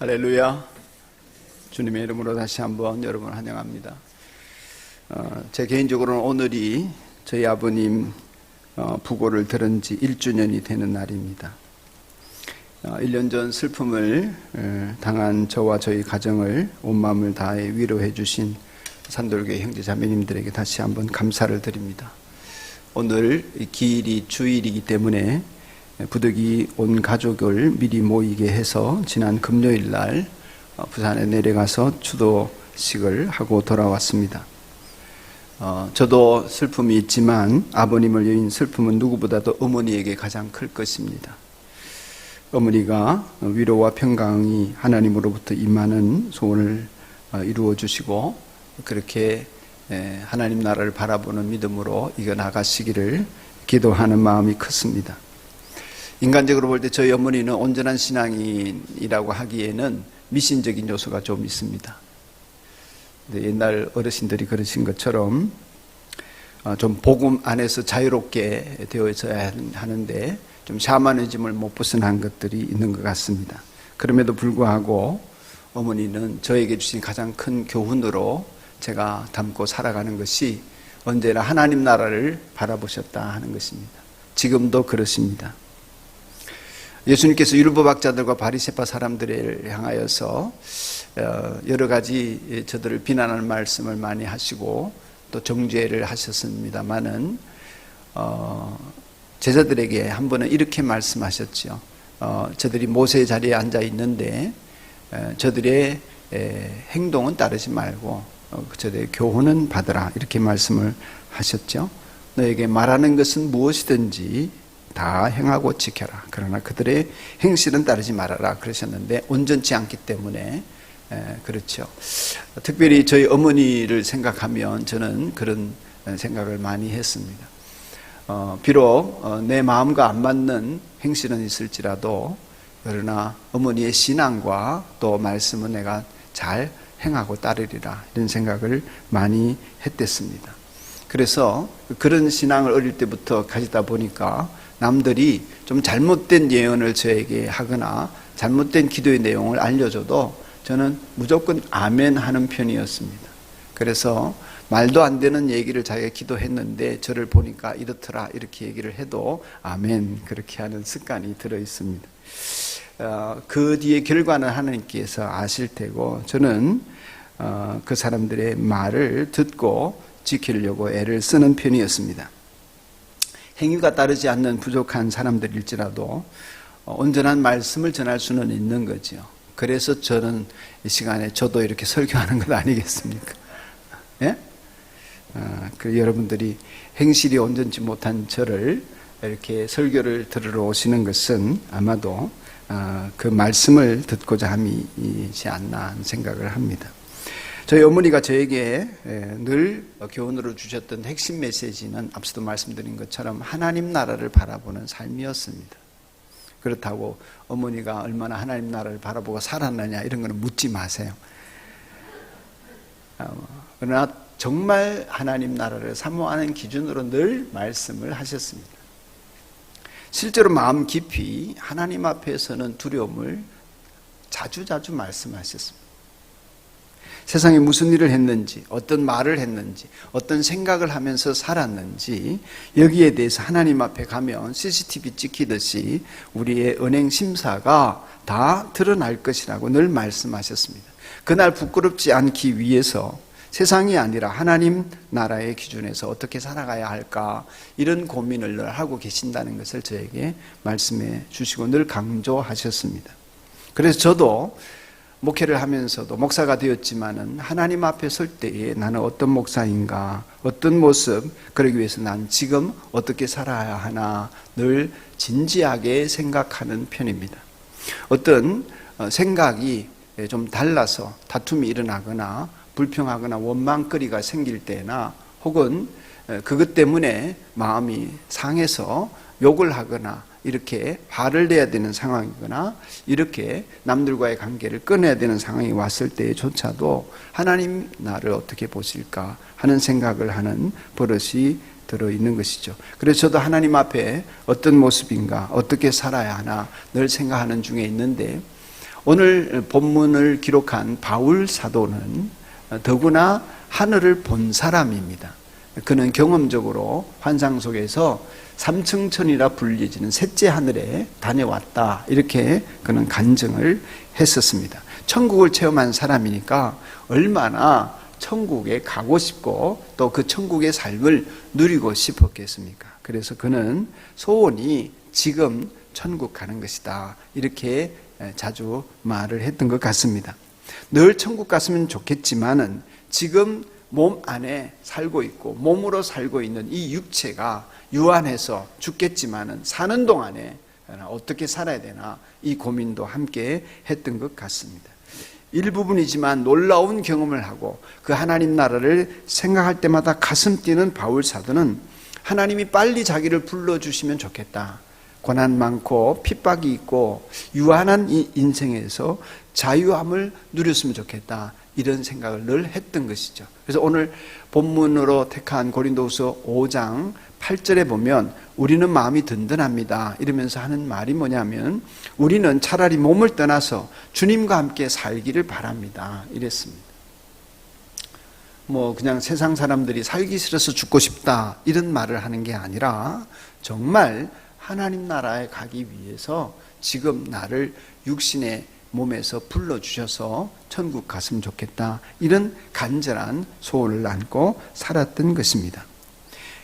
할렐루야. 주님의 이름으로 다시 한번 여러분을 환영합니다. 제 개인적으로는 오늘이 저희 아버님 부고를 들은 지 1주년이 되는 날입니다. 1년 전 슬픔을 당한 저와 저희 가정을 온 마음을 다해 위로해 주신 산돌교회 형제 자매님들에게 다시 한번 감사를 드립니다. 오늘 기일이 주일이기 때문에 부득이 온 가족을 미리 모이게 해서 지난 금요일 날 부산에 내려가서 추도식을 하고 돌아왔습니다. 저도 슬픔이 있지만 아버님을 여인 슬픔은 누구보다도 어머니에게 가장 클 것입니다. 어머니가 위로와 평강이 하나님으로부터 임하는 소원을 이루어 주시고 그렇게 하나님 나라를 바라보는 믿음으로 이겨나가시기를 기도하는 마음이 컸습니다. 인간적으로 볼 때 저희 어머니는 온전한 신앙인이라고 하기에는 미신적인 요소가 좀 있습니다. 옛날 어르신들이 그러신 것처럼 좀 복음 안에서 자유롭게 되어 있어야 하는데 좀 샤머니즘을 못 벗어난 것들이 있는 것 같습니다. 그럼에도 불구하고 어머니는 저에게 주신 가장 큰 교훈으로 제가 담고 살아가는 것이 언제나 하나님 나라를 바라보셨다 하는 것입니다. 지금도 그렇습니다. 예수님께서 율법학자들과 바리새파 사람들을 향하여서 여러 가지 저들을 비난하는 말씀을 많이 하시고 또 정죄를 하셨습니다마는 제자들에게 한 번은 이렇게 말씀하셨죠. 저들이 모세의 자리에 앉아 있는데 저들의 행동은 따르지 말고 저들의 교훈은 받으라 이렇게 말씀을 하셨죠. 너에게 말하는 것은 무엇이든지 다 행하고 지켜라. 그러나 그들의 행실은 따르지 말아라 그러셨는데 온전치 않기 때문에 그렇죠. 특별히 저희 어머니를 생각하면 저는 그런 생각을 많이 했습니다. 비록 내 마음과 안 맞는 행실은 있을지라도 그러나 어머니의 신앙과 또 말씀은 내가 잘 행하고 따르리라 이런 생각을 많이 했댔습니다. 그래서 그런 신앙을 어릴 때부터 가지다 보니까 남들이 좀 잘못된 예언을 저에게 하거나 잘못된 기도의 내용을 알려줘도 저는 무조건 아멘 하는 편이었습니다. 그래서 말도 안 되는 얘기를 자기가 기도했는데 저를 보니까 이렇더라 이렇게 얘기를 해도 아멘 그렇게 하는 습관이 들어 있습니다. 그 뒤의 결과는 하나님께서 아실 테고 저는 그 사람들의 말을 듣고 지키려고 애를 쓰는 편이었습니다. 행위가 따르지 않는 부족한 사람들일지라도 온전한 말씀을 전할 수는 있는 거죠. 그래서 저는 이 시간에 저도 이렇게 설교하는 것 아니겠습니까? 예? 여러분들이 행실이 온전치 못한 저를 이렇게 설교를 들으러 오시는 것은 아마도 그 말씀을 듣고자 함이지 않나 하는 생각을 합니다. 저희 어머니가 저에게 늘 교훈으로 주셨던 핵심 메시지는 앞서도 말씀드린 것처럼 하나님 나라를 바라보는 삶이었습니다. 그렇다고 어머니가 얼마나 하나님 나라를 바라보고 살았느냐 이런 거는 묻지 마세요. 그러나 정말 하나님 나라를 사모하는 기준으로 늘 말씀을 하셨습니다. 실제로 마음 깊이 하나님 앞에서는 두려움을 자주 말씀하셨습니다. 세상에 무슨 일을 했는지, 어떤 말을 했는지, 어떤 생각을 하면서 살았는지 여기에 대해서 하나님 앞에 가면 CCTV 찍히듯이 우리의 은행 심사가 다 드러날 것이라고 늘 말씀하셨습니다. 그날 부끄럽지 않기 위해서 세상이 아니라 하나님 나라의 기준에서 어떻게 살아가야 할까 이런 고민을 늘 하고 계신다는 것을 저에게 말씀해 주시고 늘 강조하셨습니다. 그래서 저도 목회를 하면서도 목사가 되었지만은 하나님 앞에 설 때에 나는 어떤 목사인가, 어떤 모습, 그러기 위해서 난 지금 어떻게 살아야 하나 늘 진지하게 생각하는 편입니다. 어떤 생각이 좀 달라서 다툼이 일어나거나 불평하거나 원망거리가 생길 때나 혹은 그것 때문에 마음이 상해서 욕을 하거나 이렇게 화를 내야 되는 상황이거나 이렇게 남들과의 관계를 끊어야 되는 상황이 왔을 때조차도 하나님 나를 어떻게 보실까 하는 생각을 하는 버릇이 들어있는 것이죠. 그래서 저도 하나님 앞에 어떤 모습인가 어떻게 살아야 하나 늘 생각하는 중에 있는데 오늘 본문을 기록한 바울 사도는 더구나 하늘을 본 사람입니다. 그는 경험적으로 환상 속에서 삼층천이라 불리지는 셋째 하늘에 다녀왔다, 이렇게 그는 간증을 했었습니다. 천국을 체험한 사람이니까 얼마나 천국에 가고 싶고 또 그 천국의 삶을 누리고 싶었겠습니까? 그래서 그는 소원이 지금 천국 가는 것이다, 이렇게 자주 말을 했던 것 같습니다. 늘 천국 갔으면 좋겠지만은 지금 몸 안에 살고 있고 몸으로 살고 있는 이 육체가 유한해서 죽겠지만은 사는 동안에 어떻게 살아야 되나, 이 고민도 함께 했던 것 같습니다. 일부분이지만 놀라운 경험을 하고 그 하나님 나라를 생각할 때마다 가슴 뛰는 바울 사도는 하나님이 빨리 자기를 불러주시면 좋겠다, 고난 많고 핍박이 있고 유한한 이 인생에서 자유함을 누렸으면 좋겠다, 이런 생각을 늘 했던 것이죠. 그래서 오늘 본문으로 택한 고린도후서 5장 8절에 보면 우리는 마음이 든든합니다, 이러면서 하는 말이 뭐냐면 우리는 차라리 몸을 떠나서 주님과 함께 살기를 바랍니다, 이랬습니다. 그냥 세상 사람들이 살기 싫어서 죽고 싶다, 이런 말을 하는 게 아니라 정말 하나님 나라에 가기 위해서 지금 나를 육신의 몸에서 불러주셔서 천국 갔으면 좋겠다, 이런 간절한 소원을 안고 살았던 것입니다.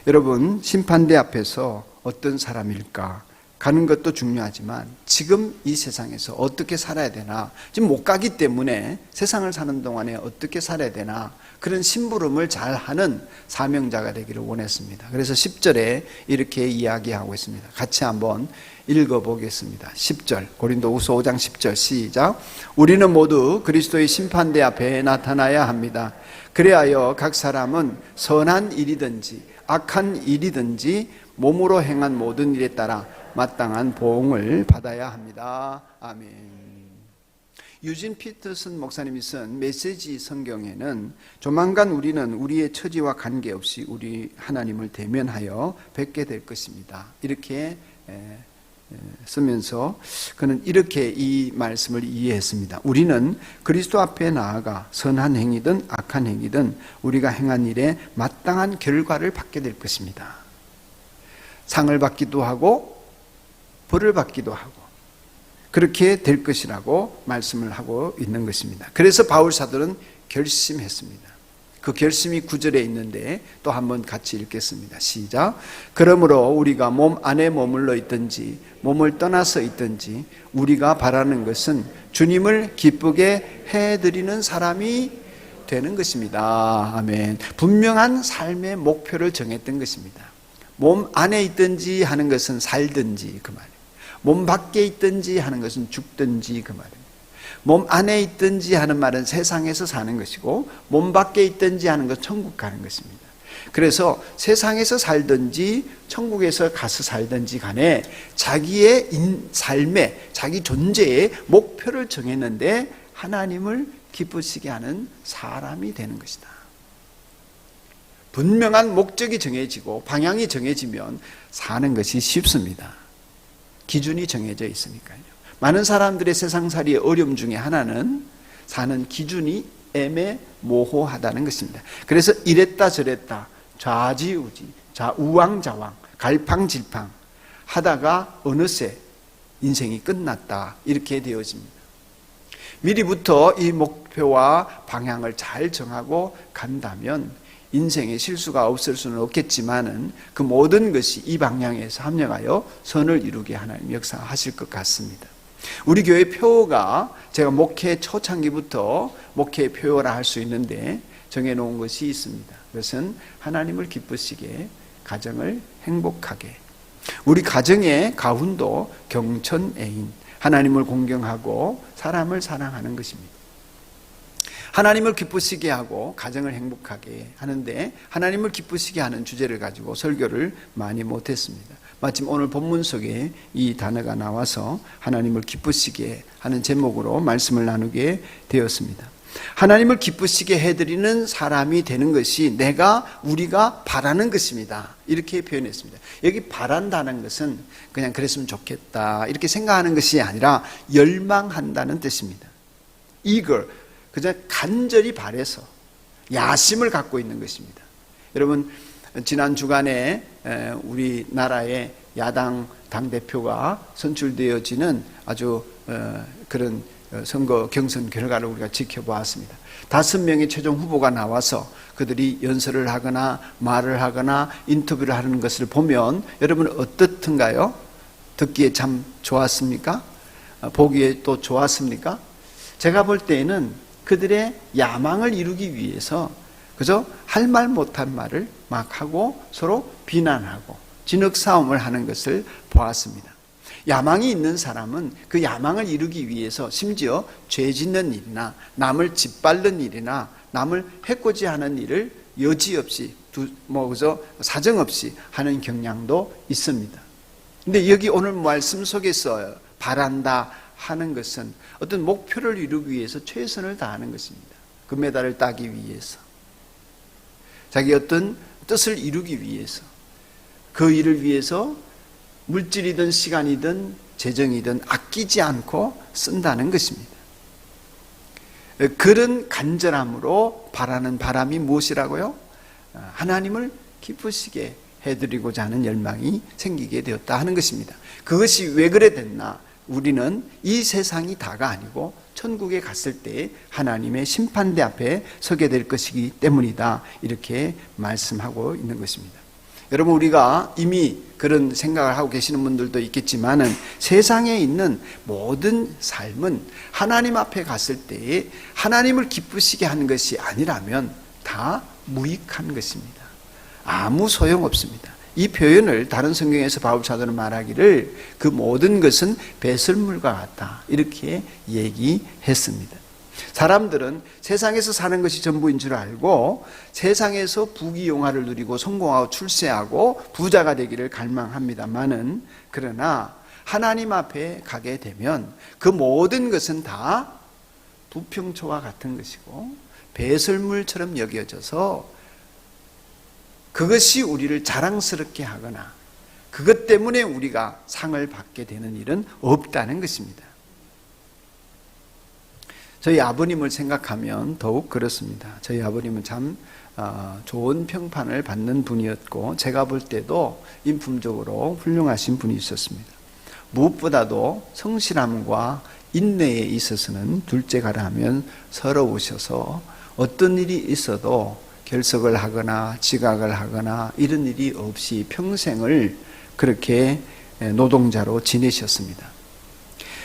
여러분, 심판대 앞에서 어떤 사람일까 가는 것도 중요하지만 지금 이 세상에서 어떻게 살아야 되나, 지금 못 가기 때문에 세상을 사는 동안에 어떻게 살아야 되나, 그런 심부름을 잘하는 사명자가 되기를 원했습니다. 그래서 10절에 이렇게 이야기하고 있습니다. 같이 한번 읽어보겠습니다. 10절, 고린도후서 5장 10절 시작. 우리는 모두 그리스도의 심판대 앞에 나타나야 합니다. 그리하여 각 사람은 선한 일이든지 악한 일이든지 몸으로 행한 모든 일에 따라 마땅한 보응을 받아야 합니다. 아멘. 유진 피터슨 목사님이 쓴 메시지 성경에는 조만간 우리는 우리의 처지와 관계없이 우리 하나님을 대면하여 뵙게 될 것입니다, 이렇게 쓰면서 그는 이렇게 이 말씀을 이해했습니다. 우리는 그리스도 앞에 나아가 선한 행위든 악한 행위든 우리가 행한 일에 마땅한 결과를 받게 될 것입니다. 상을 받기도 하고 벌을 받기도 하고 그렇게 될 것이라고 말씀을 하고 있는 것입니다. 그래서 바울 사도는 결심했습니다. 그 결심이 9절에 있는데 또 한번 같이 읽겠습니다. 시작. 그러므로 우리가 몸 안에 머물러 있든지 몸을 떠나서 있든지 우리가 바라는 것은 주님을 기쁘게 해드리는 사람이 되는 것입니다. 아멘. 분명한 삶의 목표를 정했던 것입니다. 몸 안에 있든지 하는 것은 살든지 그 말이에요. 몸 밖에 있든지 하는 것은 죽든지 그 말이에요. 몸 안에 있든지 하는 말은 세상에서 사는 것이고 몸 밖에 있든지 하는 것은 천국 가는 것입니다. 그래서 세상에서 살든지 천국에서 가서 살든지 간에 자기의 삶의 자기 존재의 목표를 정했는데 하나님을 기쁘시게 하는 사람이 되는 것이다. 분명한 목적이 정해지고 방향이 정해지면 사는 것이 쉽습니다. 기준이 정해져 있으니까요. 많은 사람들의 세상살이의 어려움 중에 하나는 사는 기준이 애매모호하다는 것입니다. 그래서 이랬다 저랬다 좌지우지 우왕좌왕 갈팡질팡 하다가 어느새 인생이 끝났다, 이렇게 되어집니다. 미리부터 이 목표와 방향을 잘 정하고 간다면 인생에 실수가 없을 수는 없겠지만은 그 모든 것이 이 방향에서 합력하여 선을 이루게 하나님 역사하실 것 같습니다. 우리 교회 표어가 제가 목회 초창기부터 목회 표어라 할 수 있는데 정해놓은 것이 있습니다. 그것은 하나님을 기쁘시게, 가정을 행복하게. 우리 가정의 가훈도 경천애인, 하나님을 공경하고 사람을 사랑하는 것입니다. 하나님을 기쁘시게 하고 가정을 행복하게 하는데 하나님을 기쁘시게 하는 주제를 가지고 설교를 많이 못했습니다. 마침 오늘 본문 속에 이 단어가 나와서 하나님을 기쁘시게 하는 제목으로 말씀을 나누게 되었습니다. 하나님을 기쁘시게 해드리는 사람이 되는 것이 우리가 바라는 것입니다. 이렇게 표현했습니다. 여기 바란다는 것은 그냥 그랬으면 좋겠다 이렇게 생각하는 것이 아니라 열망한다는 뜻입니다. eager, 그저 간절히 바래서 야심을 갖고 있는 것입니다. 여러분, 지난 주간에 우리나라의 야당 당대표가 선출되어지는 아주 그런 선거 경선 결과를 우리가 지켜보았습니다. 5명의 최종 후보가 나와서 그들이 연설을 하거나 말을 하거나 인터뷰를 하는 것을 보면 여러분 어떻든가요? 듣기에 참 좋았습니까? 보기에 또 좋았습니까? 제가 볼 때에는 그들의 야망을 이루기 위해서 그저 할 말 못한 말을 막 하고 서로 비난하고 진흙 싸움을 하는 것을 보았습니다. 야망이 있는 사람은 그 야망을 이루기 위해서 심지어 죄 짓는 일이나 남을 짓밟는 일이나 남을 해코지하는 일을 여지없이 그저 사정없이 하는 경향도 있습니다. 근데 여기 오늘 말씀 속에서 바란다 하는 것은 어떤 목표를 이루기 위해서 최선을 다하는 것입니다. 금메달을 따기 위해서, 자기 어떤 뜻을 이루기 위해서, 그 일을 위해서 물질이든 시간이든 재정이든 아끼지 않고 쓴다는 것입니다. 그런 간절함으로 바라는 바람이 무엇이라고요? 하나님을 기쁘시게 해드리고자 하는 열망이 생기게 되었다 하는 것입니다. 그것이 왜 그래 됐나? 우리는 이 세상이 다가 아니고 천국에 갔을 때 하나님의 심판대 앞에 서게 될 것이기 때문이다, 이렇게 말씀하고 있는 것입니다. 여러분, 우리가 이미 그런 생각을 하고 계시는 분들도 있겠지만은 세상에 있는 모든 삶은 하나님 앞에 갔을 때에 하나님을 기쁘시게 하는 것이 아니라면 다 무익한 것입니다. 아무 소용없습니다. 이 표현을 다른 성경에서 바울 사도는 말하기를 그 모든 것은 배설물과 같다, 이렇게 얘기했습니다. 사람들은 세상에서 사는 것이 전부인 줄 알고 세상에서 부귀영화를 누리고 성공하고 출세하고 부자가 되기를 갈망합니다만은, 그러나 하나님 앞에 가게 되면 그 모든 것은 다 부평초와 같은 것이고 배설물처럼 여겨져서 그것이 우리를 자랑스럽게 하거나 그것 때문에 우리가 상을 받게 되는 일은 없다는 것입니다. 저희 아버님을 생각하면 더욱 그렇습니다. 저희 아버님은 참 좋은 평판을 받는 분이었고 제가 볼 때도 인품적으로 훌륭하신 분이 있었습니다. 무엇보다도 성실함과 인내에 있어서는 둘째가라 하면 서러우셔서 어떤 일이 있어도 결석을 하거나 지각을 하거나 이런 일이 없이 평생을 그렇게 노동자로 지내셨습니다.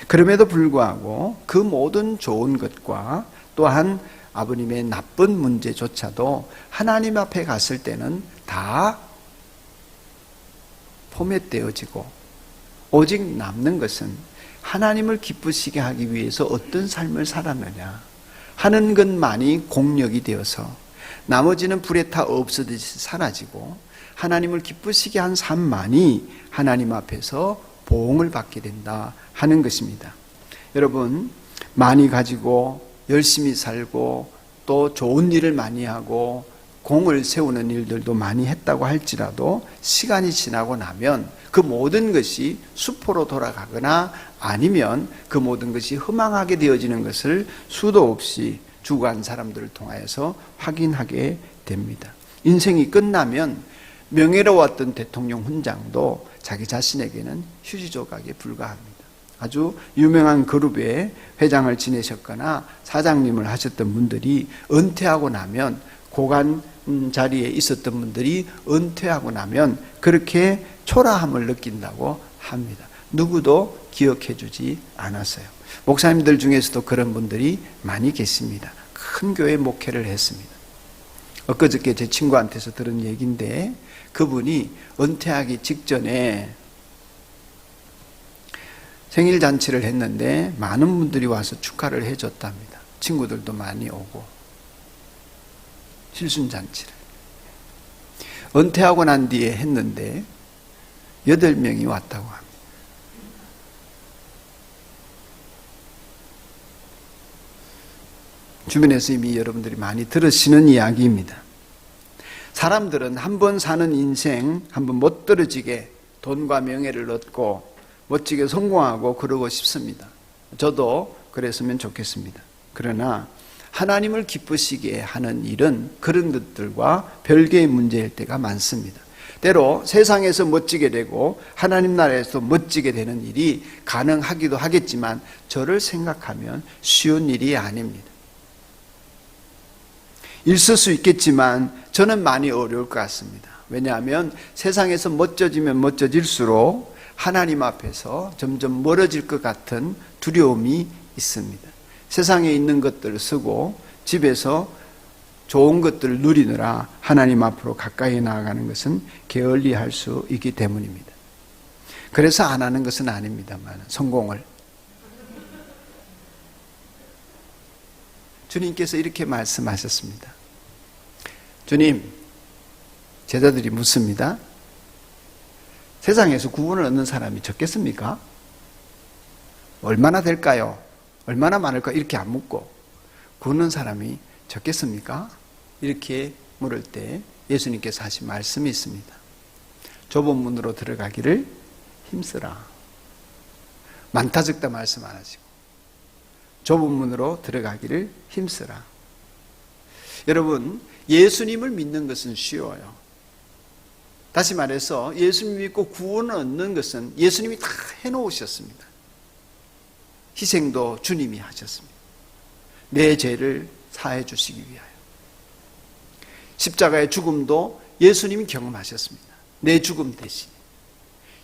그럼에도 불구하고 그 모든 좋은 것과 또한 아버님의 나쁜 문제조차도 하나님 앞에 갔을 때는 다 포맷되어지고 오직 남는 것은 하나님을 기쁘시게 하기 위해서 어떤 삶을 살았느냐 하는 것만이 공력이 되어서 나머지는 불에 타 없어지듯이 사라지고 하나님을 기쁘시게 한 삶만이 하나님 앞에서 보응을 받게 된다 하는 것입니다. 여러분, 많이 가지고 열심히 살고 또 좋은 일을 많이 하고 공을 세우는 일들도 많이 했다고 할지라도 시간이 지나고 나면 그 모든 것이 수포로 돌아가거나 아니면 그 모든 것이 허망하게 되어지는 것을 수도 없이 주관 사람들을 통하여서 확인하게 됩니다. 인생이 끝나면 명예로웠던 대통령 훈장도 자기 자신에게는 휴지 조각에 불과합니다. 아주 유명한 그룹의 회장을 지내셨거나 사장님을 하셨던 분들이 은퇴하고 나면, 고관 자리에 있었던 분들이 은퇴하고 나면 그렇게 초라함을 느낀다고 합니다. 누구도 기억해 주지 않았어요. 목사님들 중에서도 그런 분들이 많이 계십니다. 큰 교회 목회를 했습니다. 엊그저께 제 친구한테서 들은 얘기인데 그분이 은퇴하기 직전에 생일 잔치를 했는데 많은 분들이 와서 축하를 해줬답니다. 친구들도 많이 오고 실순 잔치를 은퇴하고 난 뒤에 했는데 8명이 왔다고 합니다. 주변에서 이미 여러분들이 많이 들으시는 이야기입니다. 사람들은 한 번 사는 인생 한번 못 떨어지게 돈과 명예를 얻고 멋지게 성공하고 그러고 싶습니다. 저도 그랬으면 좋겠습니다. 그러나 하나님을 기쁘시게 하는 일은 그런 것들과 별개의 문제일 때가 많습니다. 때로 세상에서 멋지게 되고 하나님 나라에서 멋지게 되는 일이 가능하기도 하겠지만 저를 생각하면 쉬운 일이 아닙니다. 있을 수 있겠지만 저는 많이 어려울 것 같습니다. 왜냐하면 세상에서 멋져지면 멋져질수록 하나님 앞에서 점점 멀어질 것 같은 두려움이 있습니다. 세상에 있는 것들을 쓰고 집에서 좋은 것들을 누리느라 하나님 앞으로 가까이 나아가는 것은 게을리할 수 있기 때문입니다. 그래서 안 하는 것은 아닙니다만 성공을 주님께서 이렇게 말씀하셨습니다. 주님, 제자들이 묻습니다. 세상에서 구원을 얻는 사람이 적겠습니까? 얼마나 될까요? 얼마나 많을까? 이렇게 안 묻고 구원 얻는 사람이 적겠습니까? 이렇게 물을 때 예수님께서 하신 말씀이 있습니다. 좁은 문으로 들어가기를 힘쓰라. 많다 적다 말씀 안 하시고 좁은 문으로 들어가기를 힘쓰라. 여러분, 예수님을 믿는 것은 쉬워요. 다시 말해서 예수님 믿고 구원을 얻는 것은 예수님이 다 해놓으셨습니다. 희생도 주님이 하셨습니다. 내 죄를 사해 주시기 위하여. 십자가의 죽음도 예수님이 경험하셨습니다. 내 죽음 대신.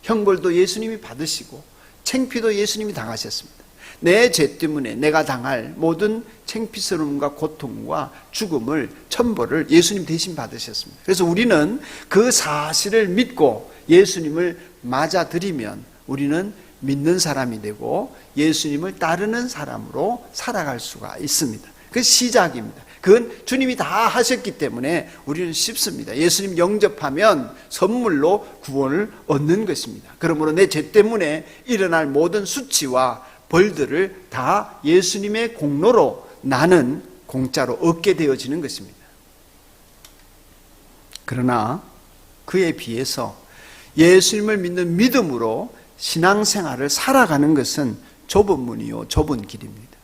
형벌도 예수님이 받으시고 창피도 예수님이 당하셨습니다. 내 죄 때문에 내가 당할 모든 창피스러움과 고통과 죽음을 천벌을 예수님 대신 받으셨습니다. 그래서 우리는 그 사실을 믿고 예수님을 맞아들이면 우리는 믿는 사람이 되고 예수님을 따르는 사람으로 살아갈 수가 있습니다. 그 시작입니다. 그건 주님이 다 하셨기 때문에 우리는 쉽습니다. 예수님 영접하면 선물로 구원을 얻는 것입니다. 그러므로 내 죄 때문에 일어날 모든 수치와 벌들을 다 예수님의 공로로 나는 공짜로 얻게 되어지는 것입니다. 그러나 그에 비해서 예수님을 믿는 믿음으로 신앙생활을 살아가는 것은 좁은 문이요 좁은 길입니다.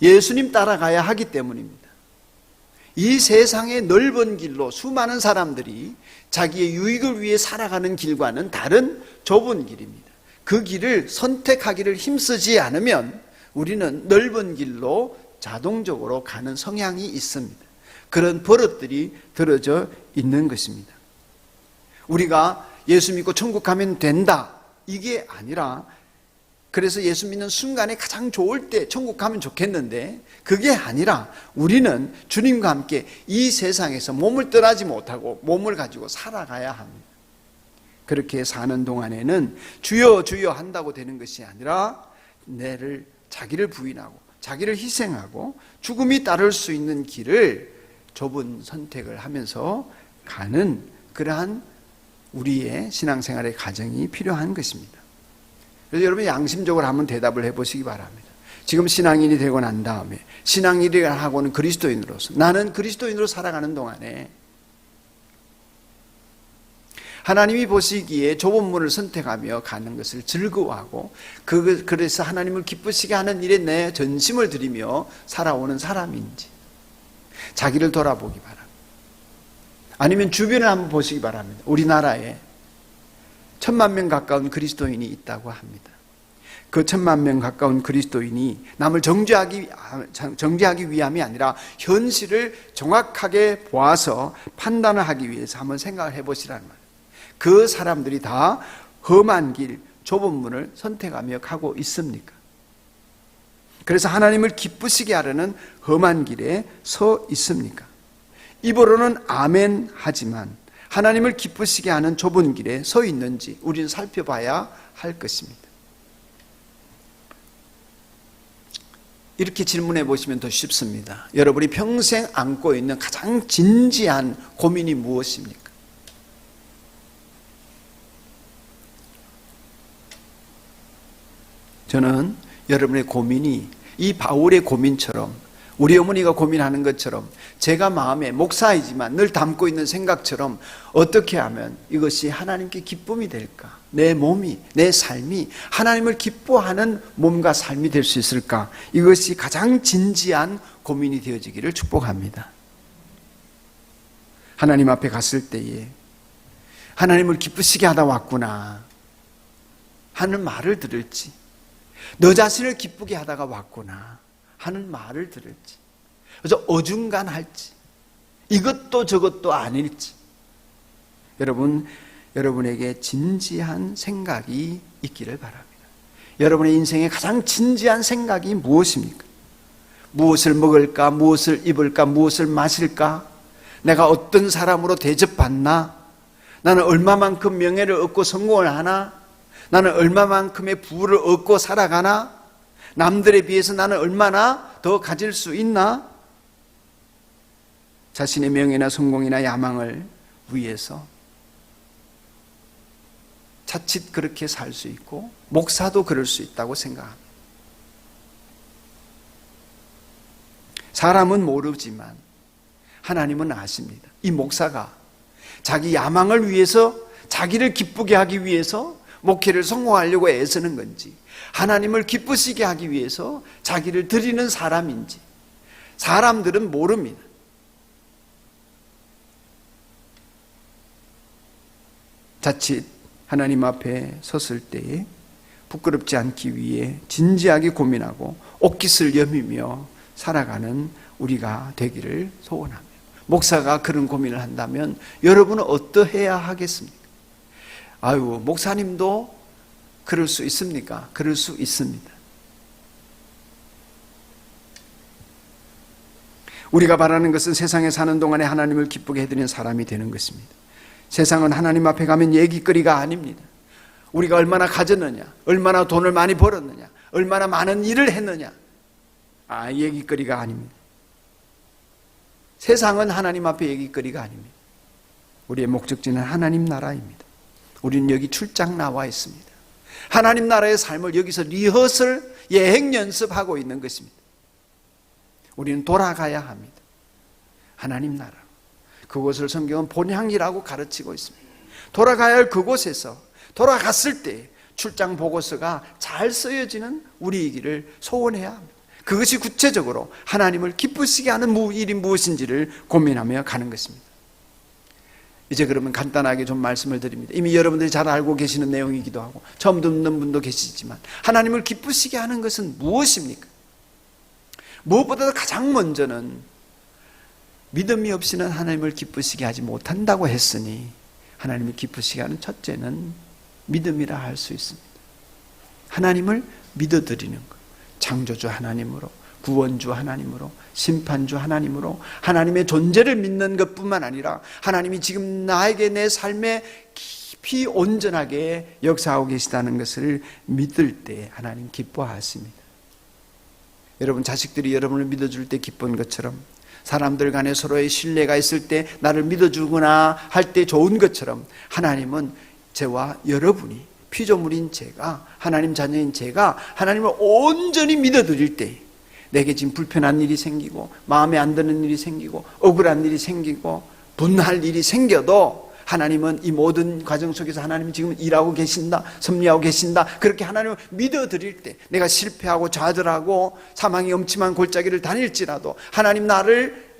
예수님 따라가야 하기 때문입니다. 이 세상의 넓은 길로 수많은 사람들이 자기의 유익을 위해 살아가는 길과는 다른 좁은 길입니다. 그 길을 선택하기를 힘쓰지 않으면 우리는 넓은 길로 자동적으로 가는 성향이 있습니다. 그런 버릇들이 들어져 있는 것입니다. 우리가 예수 믿고 천국 가면 된다, 이게 아니라 그래서 예수 믿는 순간에 가장 좋을 때 천국 가면 좋겠는데 그게 아니라 우리는 주님과 함께 이 세상에서 몸을 떠나지 못하고 몸을 가지고 살아가야 합니다. 그렇게 사는 동안에는 주여 주여 한다고 되는 것이 아니라 자기를 부인하고 자기를 희생하고 죽음이 따를 수 있는 길을 좁은 선택을 하면서 가는 그러한 우리의 신앙생활의 과정이 필요한 것입니다. 그래서 여러분 양심적으로 한번 대답을 해보시기 바랍니다. 지금 신앙인이 되고 난 다음에 신앙인을 하고는 그리스도인으로서 나는 그리스도인으로 살아가는 동안에 하나님이 보시기에 좁은 문을 선택하며 가는 것을 즐거워하고 그래서 하나님을 기쁘시게 하는 일에 내 전심을 들이며 살아오는 사람인지 자기를 돌아보기 바랍니다. 아니면 주변을 한번 보시기 바랍니다. 우리나라에 1,000만 명 가까운 그리스도인이 있다고 합니다. 그 1,000만 명 가까운 그리스도인이 남을 정죄하기 위함이 아니라 현실을 정확하게 보아서 판단을 하기 위해서 한번 생각을 해보시라는 말이에요. 그 사람들이 다 험한 길, 좁은 문을 선택하며 가고 있습니까? 그래서 하나님을 기쁘시게 하려는 험한 길에 서 있습니까? 입으로는 아멘 하지만 하나님을 기쁘시게 하는 좁은 길에 서 있는지 우리는 살펴봐야 할 것입니다. 이렇게 질문해 보시면 더 쉽습니다. 여러분이 평생 안고 있는 가장 진지한 고민이 무엇입니까? 저는 여러분의 고민이 이 바울의 고민처럼 우리 어머니가 고민하는 것처럼 제가 마음에 목사이지만 늘 담고 있는 생각처럼 어떻게 하면 이것이 하나님께 기쁨이 될까? 내 몸이, 내 삶이 하나님을 기뻐하는 몸과 삶이 될 수 있을까? 이것이 가장 진지한 고민이 되어지기를 축복합니다. 하나님 앞에 갔을 때에 하나님을 기쁘시게 하다 왔구나 하는 말을 들을지, 너 자신을 기쁘게 하다가 왔구나 하는 말을 들을지, 그래서 어중간할지, 이것도 저것도 아닐지, 여러분에게 진지한 생각이 있기를 바랍니다. 여러분의 인생의 가장 진지한 생각이 무엇입니까? 무엇을 먹을까? 무엇을 입을까? 무엇을 마실까? 내가 어떤 사람으로 대접받나? 나는 얼마만큼 명예를 얻고 성공을 하나? 나는 얼마만큼의 부를 얻고 살아가나? 남들에 비해서 나는 얼마나 더 가질 수 있나? 자신의 명예나 성공이나 야망을 위해서 자칫 그렇게 살 수 있고 목사도 그럴 수 있다고 생각합니다. 사람은 모르지만 하나님은 아십니다. 이 목사가 자기 야망을 위해서, 자기를 기쁘게 하기 위해서 목회를 성공하려고 애쓰는 건지, 하나님을 기쁘시게 하기 위해서 자기를 드리는 사람인지 사람들은 모릅니다. 자칫 하나님 앞에 섰을 때에 부끄럽지 않기 위해 진지하게 고민하고 옷깃을 여미며 살아가는 우리가 되기를 소원합니다. 목사가 그런 고민을 한다면 여러분은 어떠해야 하겠습니까? 아유, 목사님도 그럴 수 있습니까? 그럴 수 있습니다. 우리가 바라는 것은 세상에 사는 동안에 하나님을 기쁘게 해드리는 사람이 되는 것입니다. 세상은 하나님 앞에 가면 얘기거리가 아닙니다. 우리가 얼마나 가졌느냐, 얼마나 돈을 많이 벌었느냐, 얼마나 많은 일을 했느냐, 얘기거리가 아닙니다. 세상은 하나님 앞에 얘기거리가 아닙니다. 우리의 목적지는 하나님 나라입니다. 우리는 여기 출장 나와 있습니다. 하나님 나라의 삶을 여기서 리허설, 예행 연습하고 있는 것입니다. 우리는 돌아가야 합니다. 하나님 나라. 그곳을 성경은 본향이라고 가르치고 있습니다. 돌아가야 할 그곳에서 돌아갔을 때 출장 보고서가 잘 쓰여지는 우리이기를 소원해야 합니다. 그것이 구체적으로 하나님을 기쁘시게 하는 일이 무엇인지를 고민하며 가는 것입니다. 이제 그러면 간단하게 좀 말씀을 드립니다. 이미 여러분들이 잘 알고 계시는 내용이기도 하고 처음 듣는 분도 계시지만, 하나님을 기쁘시게 하는 것은 무엇입니까? 무엇보다도 가장 먼저는 믿음이 없이는 하나님을 기쁘시게 하지 못한다고 했으니, 하나님을 기쁘시게 하는 첫째는 믿음이라 할 수 있습니다. 하나님을 믿어드리는 것. 창조주 하나님으로, 구원주 하나님으로, 심판주 하나님으로 하나님의 존재를 믿는 것뿐만 아니라 하나님이 지금 나에게, 내 삶에 깊이 온전하게 역사하고 계시다는 것을 믿을 때 하나님 기뻐하십니다. 여러분, 자식들이 여러분을 믿어줄 때 기쁜 것처럼, 사람들 간에 서로의 신뢰가 있을 때 나를 믿어주거나 할 때 좋은 것처럼, 하나님은 저와 여러분이, 피조물인 제가, 하나님 자녀인 제가 하나님을 온전히 믿어드릴 때 내게 지금 불편한 일이 생기고 마음에 안 드는 일이 생기고 억울한 일이 생기고 분할 일이 생겨도 하나님은 이 모든 과정 속에서 하나님이 지금 일하고 계신다, 섭리하고 계신다, 그렇게 하나님을 믿어드릴 때, 내가 실패하고 좌절하고 사망의 엄침한 골짜기를 다닐지라도 하나님 나를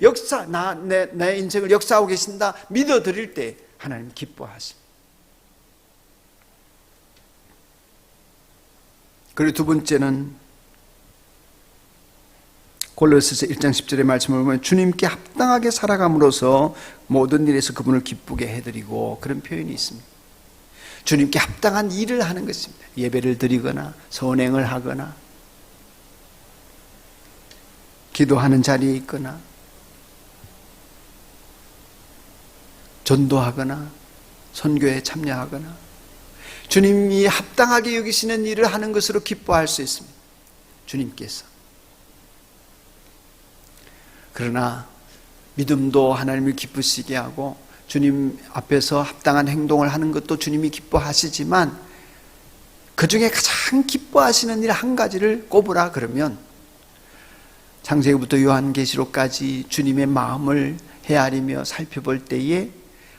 내 인생을 역사하고 계신다 믿어드릴 때 하나님 기뻐하십니다. 그리고 두 번째는 골로새서 1장 10절의 말씀을 보면 주님께 합당하게 살아감으로써 모든 일에서 그분을 기쁘게 해드리고, 그런 표현이 있습니다. 주님께 합당한 일을 하는 것입니다. 예배를 드리거나 선행을 하거나 기도하는 자리에 있거나 전도하거나 선교에 참여하거나 주님이 합당하게 여기시는 일을 하는 것으로 기뻐할 수 있습니다. 주님께서. 그러나 믿음도 하나님을 기쁘시게 하고 주님 앞에서 합당한 행동을 하는 것도 주님이 기뻐하시지만, 그 중에 가장 기뻐하시는 일 한 가지를 꼽으라 그러면 창세기부터 요한계시록까지 주님의 마음을 헤아리며 살펴볼 때에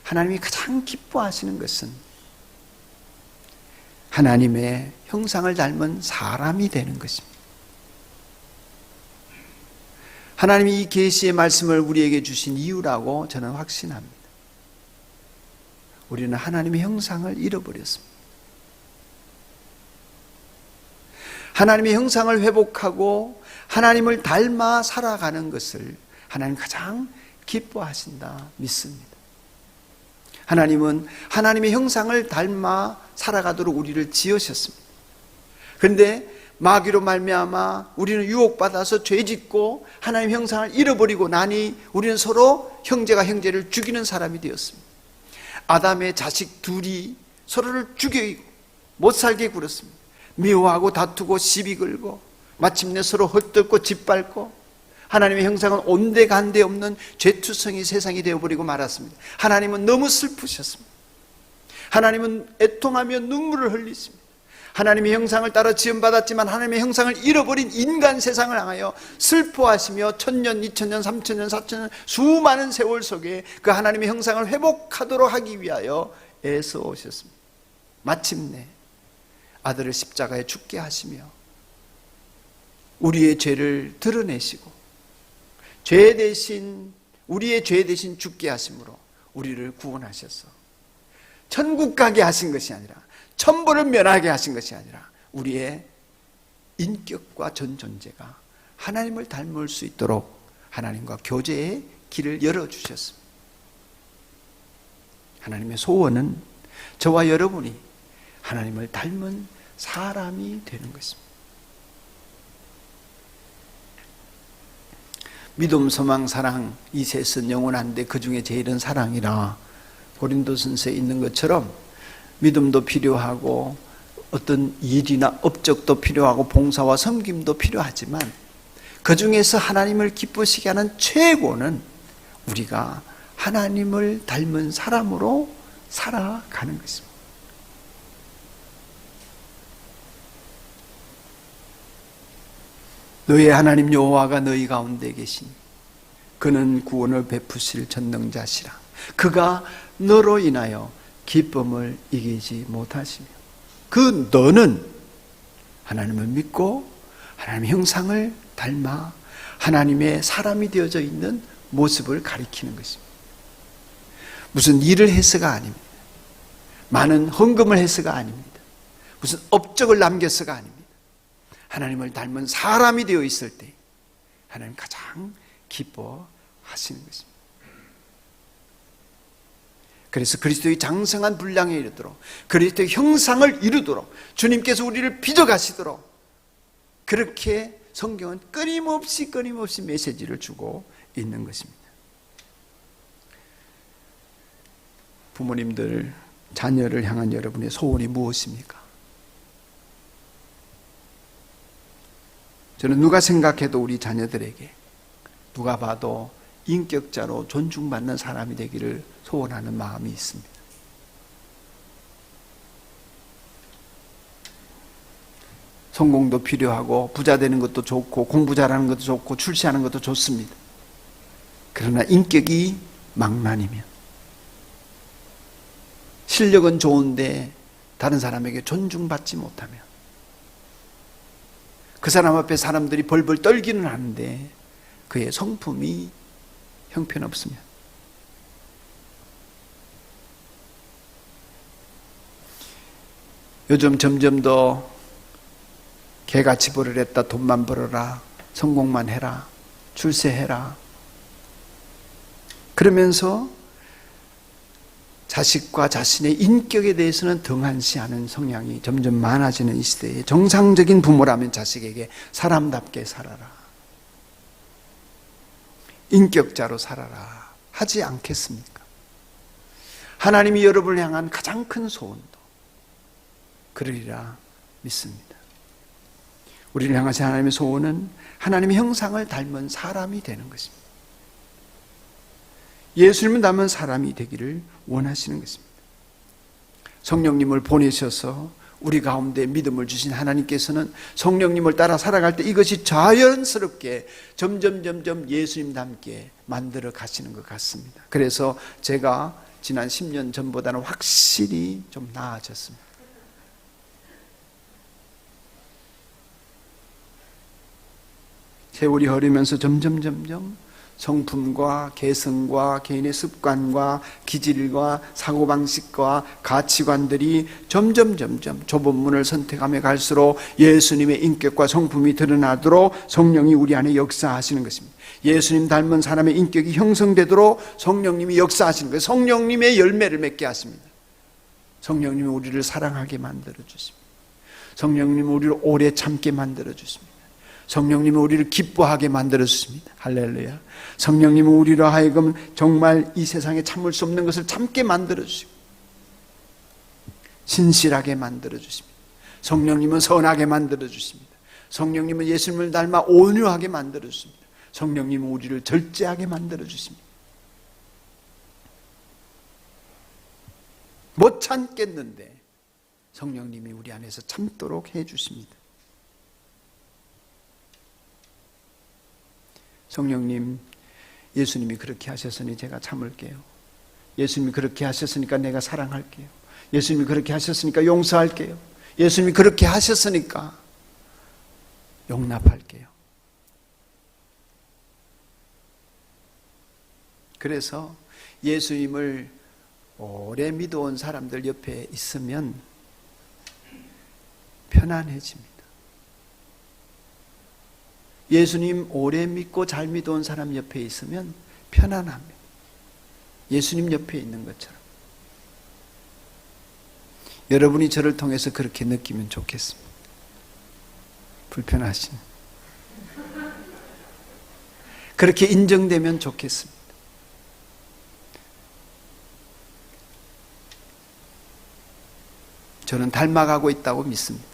하나님이 가장 기뻐하시는 것은 하나님의 형상을 닮은 사람이 되는 것입니다. 하나님이 이 계시의 말씀을 우리에게 주신 이유라고 저는 확신합니다. 우리는 하나님의 형상을 잃어버렸습니다. 하나님의 형상을 회복하고 하나님을 닮아 살아가는 것을 하나님 가장 기뻐하신다 믿습니다. 하나님은 하나님의 형상을 닮아 살아가도록 우리를 지으셨습니다. 그런데 마귀로 말미암아 우리는 유혹받아서 죄짓고 하나님의 형상을 잃어버리고 나니 우리는 서로 형제가 형제를 죽이는 사람이 되었습니다. 아담의 자식 둘이 서로를 죽이고 못 살게 굴었습니다. 미워하고 다투고 시비 걸고 마침내 서로 헛들고 짓밟고 하나님의 형상은 온데간데 없는 죄투성이 세상이 되어버리고 말았습니다. 하나님은 너무 슬프셨습니다. 하나님은 애통하며 눈물을 흘리십니다. 하나님의 형상을 따라 지음받았지만 하나님의 형상을 잃어버린 인간 세상을 향하여 슬퍼하시며 1000년, 2000년, 3000년, 4000년 수많은 세월 속에 그 하나님의 형상을 회복하도록 하기 위하여 애써 오셨습니다. 마침내 아들을 십자가에 죽게 하시며 우리의 죄를 드러내시고 우리의 죄 대신 죽게 하심으로 우리를 구원하셔서 천국 가게 하신 것이 아니라 천벌을 면하게 하신 것이 아니라 우리의 인격과 전 존재가 하나님을 닮을 수 있도록 하나님과 교제의 길을 열어주셨습니다. 하나님의 소원은 저와 여러분이 하나님을 닮은 사람이 되는 것입니다. 믿음, 소망, 사랑 이 셋은 영원한데 그 중에 제일은 사랑이라 고린도전서에 있는 것처럼 믿음도 필요하고 어떤 일이나 업적도 필요하고 봉사와 섬김도 필요하지만 그 중에서 하나님을 기쁘시게 하는 최고는 우리가 하나님을 닮은 사람으로 살아가는 것입니다. 너의 하나님 여호와가 너희 가운데 계시니 그는 구원을 베푸실 전능자시라. 그가 너로 인하여 기쁨을 이기지 못하시며 그 너는 하나님을 믿고 하나님의 형상을 닮아 하나님의 사람이 되어져 있는 모습을 가리키는 것입니다. 무슨 일을 해서가 아닙니다. 많은 헌금을 해서가 아닙니다. 무슨 업적을 남겨서가 아닙니다. 하나님을 닮은 사람이 되어 있을 때 하나님 가장 기뻐하시는 것입니다. 그래서 그리스도의 장성한 분량에 이르도록 그리스도의 형상을 이루도록 주님께서 우리를 빚어가시도록 그렇게 성경은 끊임없이 메시지를 주고 있는 것입니다. 부모님들, 자녀를 향한 여러분의 소원이 무엇입니까? 저는 누가 생각해도 우리 자녀들에게 누가 봐도 인격자로 존중받는 사람이 되기를 소원하는 마음이 있습니다. 성공도 필요하고 부자 되는 것도 좋고 공부 잘하는 것도 좋고 출세하는 것도 좋습니다. 그러나 인격이 망난이면 실력은 좋은데 다른 사람에게 존중받지 못하면 그 사람 앞에 사람들이 벌벌 떨기는 하는데 그의 성품이 형편없으면 요즘 점점 더 개같이 벌으랬다 돈만 벌어라 성공만 해라 출세해라 그러면서 자식과 자신의 인격에 대해서는 등한시하는 성향이 점점 많아지는 이 시대에 정상적인 부모라면 자식에게 사람답게 살아라 인격자로 살아라 하지 않겠습니까? 하나님이 여러분을 향한 가장 큰 소원도 그러리라 믿습니다. 우리를 향하신 하나님의 소원은 하나님의 형상을 닮은 사람이 되는 것입니다. 예수님을 닮은 사람이 되기를 원하시는 것입니다. 성령님을 보내셔서 우리 가운데 믿음을 주신 하나님께서는 성령님을 따라 살아갈 때 이것이 자연스럽게 점점 예수님과 함께 만들어 가시는 것 같습니다. 그래서 제가 지난 10년 전보다는 확실히 좀 나아졌습니다. 세월이 흐르면서 점점 성품과 개성과 개인의 습관과 기질과 사고방식과 가치관들이 점점 좁은 문을 선택하며 갈수록 예수님의 인격과 성품이 드러나도록 성령이 우리 안에 역사하시는 것입니다. 예수님 닮은 사람의 인격이 형성되도록 성령님이 역사하시는 거예요. 성령님의 열매를 맺게 하십니다. 성령님이 우리를 사랑하게 만들어 주십니다. 성령님이 우리를 오래 참게 만들어 주십니다. 성령님은 우리를 기뻐하게 만들어 주십니다. 할렐루야. 성령님은 우리로 하여금 정말 이 세상에 참을 수 없는 것을 참게 만들어 주시고 신실하게 만들어 주십니다. 성령님은 선하게 만들어 주십니다. 성령님은 예수님을 닮아 온유하게 만들어 주십니다. 성령님은 우리를 절제하게 만들어 주십니다. 못 참겠는데 성령님이 우리 안에서 참도록 해 주십니다. 성령님, 예수님이 그렇게 하셨으니 제가 참을게요. 예수님이 그렇게 하셨으니까 내가 사랑할게요. 예수님이 그렇게 하셨으니까 용서할게요. 예수님이 그렇게 하셨으니까 용납할게요. 그래서 예수님을 오래 믿어온 사람들 옆에 있으면 편안해집니다. 예수님 오래 믿고 잘 믿어온 사람 옆에 있으면 편안합니다. 예수님 옆에 있는 것처럼. 여러분이 저를 통해서 그렇게 느끼면 좋겠습니다. 불편하신. 그렇게 인정되면 좋겠습니다. 저는 닮아가고 있다고 믿습니다.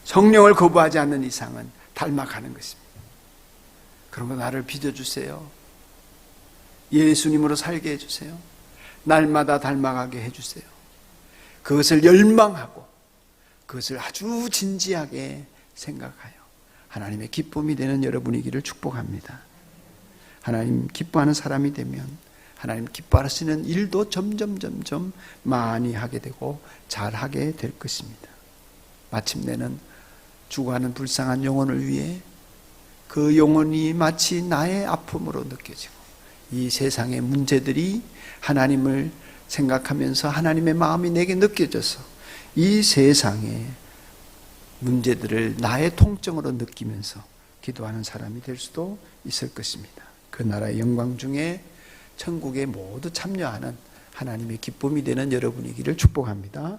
성령을 거부하지 않는 이상은 닮아가는 것입니다. 그러면 나를 빚어주세요. 예수님으로 살게 해주세요. 날마다 닮아가게 해주세요. 그것을 열망하고 그것을 아주 진지하게 생각하여 하나님의 기쁨이 되는 여러분이기를 축복합니다. 하나님 기뻐하는 사람이 되면 하나님 기뻐하시는 일도 점점 많이 하게 되고 잘하게 될 것입니다. 마침내는 죽어가는 불쌍한 영혼을 위해 그 영혼이 마치 나의 아픔으로 느껴지고 이 세상의 문제들이 하나님을 생각하면서 하나님의 마음이 내게 느껴져서 이 세상의 문제들을 나의 통증으로 느끼면서 기도하는 사람이 될 수도 있을 것입니다. 그 나라의 영광 중에 천국에 모두 참여하는 하나님의 기쁨이 되는 여러분이기를 축복합니다.